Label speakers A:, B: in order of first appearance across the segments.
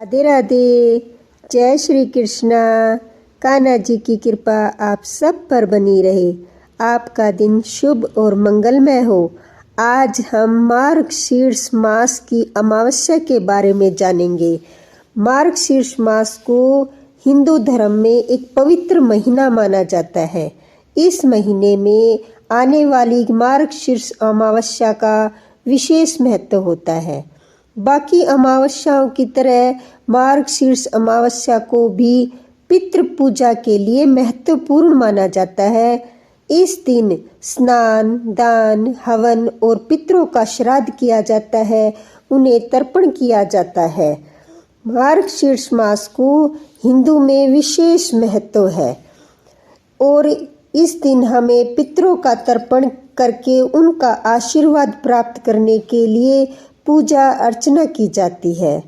A: राधे राधे। जय श्री कृष्णा। कान्हा जी की कृपा आप सब पर बनी रहे। आपका दिन शुभ और मंगलमय हो। आज हम मार्गशीर्ष मास की अमावस्या के बारे में जानेंगे। मार्गशीर्ष मास को हिंदू धर्म में एक पवित्र महीना माना जाता है। इस महीने में आने वाली मार्गशीर्ष अमावस्या का विशेष महत्व होता है। बाकी अमावस्याओं की तरह मार्गशीर्ष अमावस्या को भी पितृ पूजा के लिए महत्वपूर्ण माना जाता है। इस दिन स्नान, दान, हवन और पितरों का श्राद्ध किया जाता है, उन्हें तर्पण किया जाता है। मार्गशीर्ष मास को हिंदू में विशेष महत्व है और इस दिन हमें पितरों का तर्पण करके उनका आशीर्वाद प्राप्त करने के लिए पूजा अर्चना की जाती है।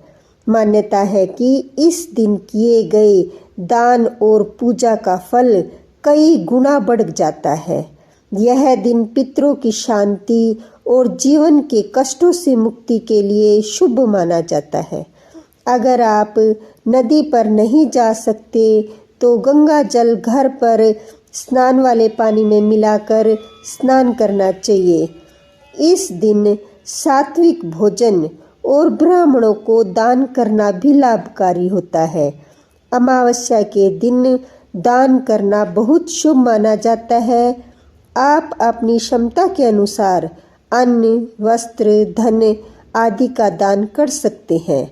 A: मान्यता है कि इस दिन किए गए दान और पूजा का फल कई गुना बढ़ जाता है। यह दिन पितरों की शांति और जीवन के कष्टों से मुक्ति के लिए शुभ माना जाता है। अगर आप नदी पर नहीं जा सकते तो गंगा जल घर पर स्नान वाले पानी में मिलाकर स्नान करना चाहिए। इस दिन सात्विक भोजन और ब्राह्मणों को दान करना भी लाभकारी होता है। अमावस्या के दिन दान करना बहुत शुभ माना जाता है। आप अपनी क्षमता के अनुसार अन्न, वस्त्र, धन आदि का दान कर सकते हैं।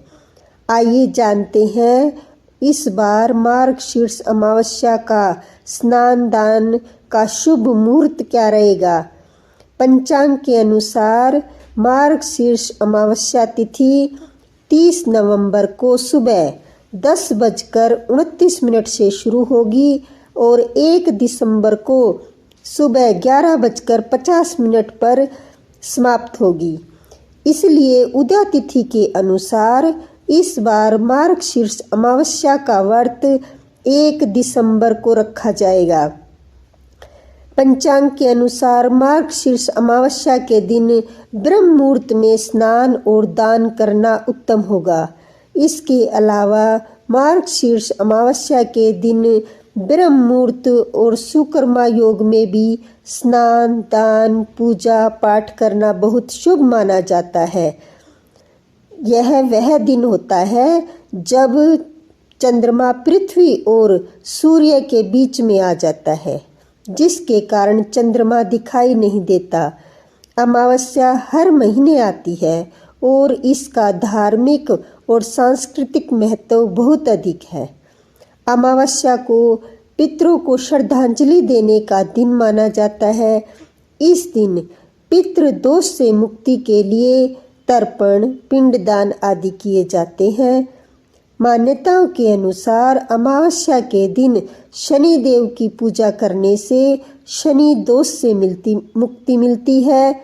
A: आइए जानते हैं इस बार मार्गशीर्ष अमावस्या का स्नान दान का शुभ मुहूर्त क्या रहेगा। पंचांग के अनुसार मार्गशीर्ष अमावस्या तिथि 30 नवंबर को सुबह 10:29 से शुरू होगी और 1 दिसंबर को सुबह 11:50 पर समाप्त होगी। इसलिए उदय तिथि के अनुसार इस बार मार्गशीर्ष अमावस्या का व्रत 1 दिसंबर को रखा जाएगा। पंचांग के अनुसार मार्गशीर्ष अमावस्या के दिन ब्रह्म मुहूर्त में स्नान और दान करना उत्तम होगा। इसके अलावा मार्गशीर्ष अमावस्या के दिन ब्रह्म मुहूर्त और सुकर्मा योग में भी स्नान, दान, पूजा पाठ करना बहुत शुभ माना जाता है। यह वह दिन होता है जब चंद्रमा पृथ्वी और सूर्य के बीच में आ जाता है, जिसके कारण चंद्रमा दिखाई नहीं देता। अमावस्या हर महीने आती है और इसका धार्मिक और सांस्कृतिक महत्व बहुत अधिक है। अमावस्या को पितरों को श्रद्धांजलि देने का दिन माना जाता है। इस दिन पितृ दोष से मुक्ति के लिए तर्पण, पिंडदान आदि किए जाते हैं। मान्यताओं के अनुसार अमावस्या के दिन शनि देव की पूजा करने से शनि दोष से मुक्ति मिलती है।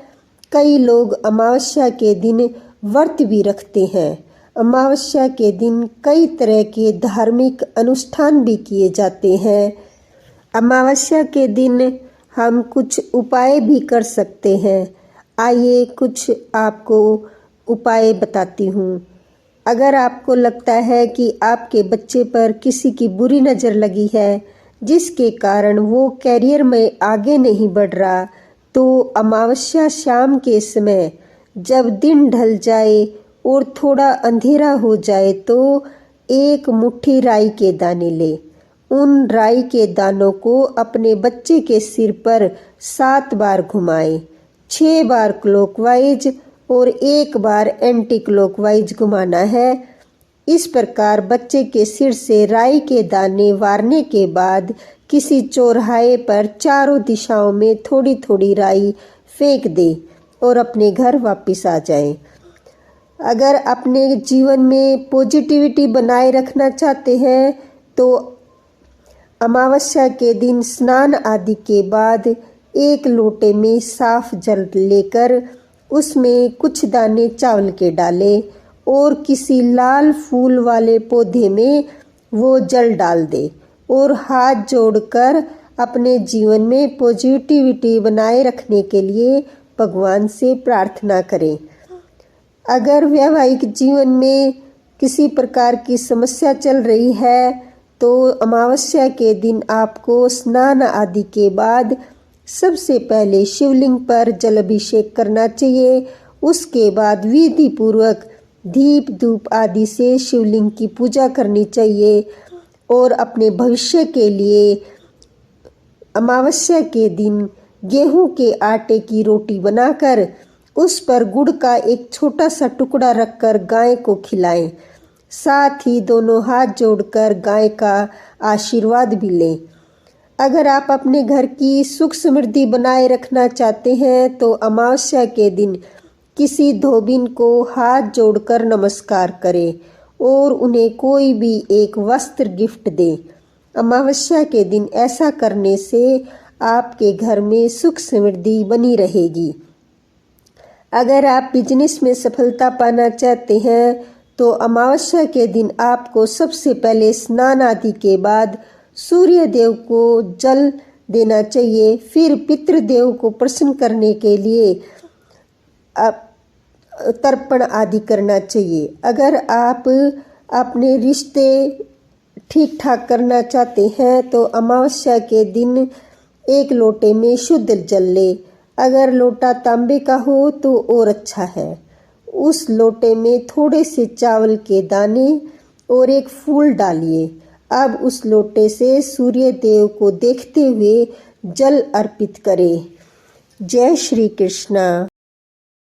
A: कई लोग अमावस्या के दिन व्रत भी रखते हैं। अमावस्या के दिन कई तरह के धार्मिक अनुष्ठान भी किए जाते हैं। अमावस्या के दिन हम कुछ उपाय भी कर सकते हैं। आइए कुछ आपको उपाय बताती हूँ। अगर आपको लगता है कि आपके बच्चे पर किसी की बुरी नज़र लगी है, जिसके कारण वो कैरियर में आगे नहीं बढ़ रहा, तो अमावस्या शाम के समय जब दिन ढल जाए और थोड़ा अंधेरा हो जाए तो 1 मुट्ठी राई के दाने ले। उन राई के दानों को अपने बच्चे के सिर पर 7 बार घुमाएं, 6 बार क्लॉकवाइज और 1 बार एंटी क्लॉकवाइज घुमाना है। इस प्रकार बच्चे के सिर से राई के दाने वारने के बाद किसी चौराहे पर चारों दिशाओं में थोड़ी थोड़ी राई फेंक दे और अपने घर वापस आ जाए। अगर अपने जीवन में पॉजिटिविटी बनाए रखना चाहते हैं तो अमावस्या के दिन स्नान आदि के बाद 1 लोटे में साफ जल लेकर उसमें कुछ दाने चावल के डालें और किसी लाल फूल वाले पौधे में वो जल डाल दे और हाथ जोड़कर अपने जीवन में पॉजिटिविटी बनाए रखने के लिए भगवान से प्रार्थना करें। अगर वैवाहिक जीवन में किसी प्रकार की समस्या चल रही है तो अमावस्या के दिन आपको स्नान आदि के बाद सबसे पहले शिवलिंग पर जल अभिषेक करना चाहिए। उसके बाद विधि पूर्वक दीप धूप आदि से शिवलिंग की पूजा करनी चाहिए और अपने भविष्य के लिए अमावस्या के दिन गेहूं के आटे की रोटी बनाकर उस पर गुड़ का एक छोटा सा टुकड़ा रखकर गाय को खिलाएं। साथ ही दोनों हाथ जोड़कर गाय का आशीर्वाद भी लें। अगर आप अपने घर की सुख समृद्धि बनाए रखना चाहते हैं तो अमावस्या के दिन किसी धोबिन को हाथ जोड़कर नमस्कार करें और उन्हें कोई भी एक वस्त्र गिफ्ट दें। अमावस्या के दिन ऐसा करने से आपके घर में सुख समृद्धि बनी रहेगी। अगर आप बिजनेस में सफलता पाना चाहते हैं तो अमावस्या के दिन आपको सबसे पहले स्नान आदि के बाद सूर्य देव को जल देना चाहिए। फिर पितृदेव को प्रसन्न करने के लिए तर्पण आदि करना चाहिए। अगर आप अपने रिश्ते ठीक ठाक करना चाहते हैं तो अमावस्या के दिन एक लोटे में शुद्ध जल ले। अगर लोटा तांबे का हो तो और अच्छा है। उस लोटे में थोड़े से चावल के दाने और एक फूल डालिए। अब उस लोटे से सूर्य देव को देखते हुए जल अर्पित करें। जय श्री कृष्णा।